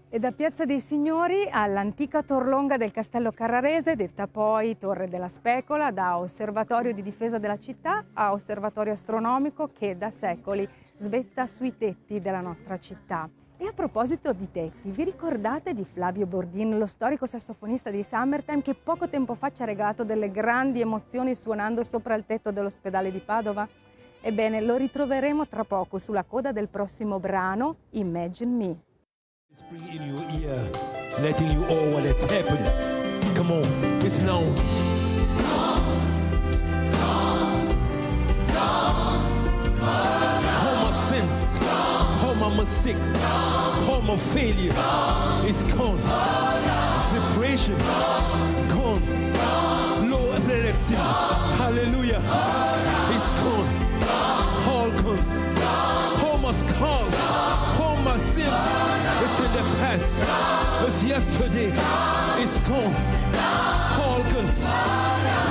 E da Piazza dei Signori all'antica torlonga del Castello Carrarese, detta poi Torre della Specola, da osservatorio di difesa della città a osservatorio astronomico che da secoli svetta sui tetti della nostra città. E a proposito di tetti, vi ricordate di Flavio Bordin, lo storico sassofonista di Summertime, che poco tempo fa ci ha regalato delle grandi emozioni suonando sopra il tetto dell'ospedale di Padova? Ebbene, lo ritroveremo tra poco sulla coda del prossimo brano, Imagine Me. Spring in your ear, letting you all what has happened. Come on, it's known. All my sins, all my mistakes, all my failure is gone. Depression, gone. Low athletics, hallelujah, it's gone. All gone. All my scars, all my sins, it's in the past. It's yesterday, it's gone. All gone.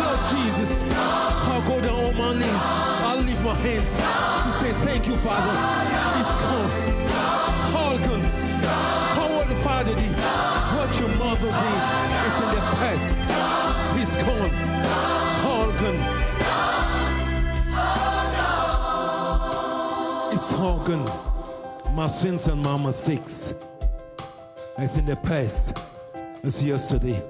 Lord Jesus, I'll go down on my knees. I'll lift my hands to say thank you, Father. It's gone. All gone. How what the Father did, what your mother did, it's in the past. It's gone. All gone. It's all gone. My sins and my mistakes. It's in the past. It's yesterday.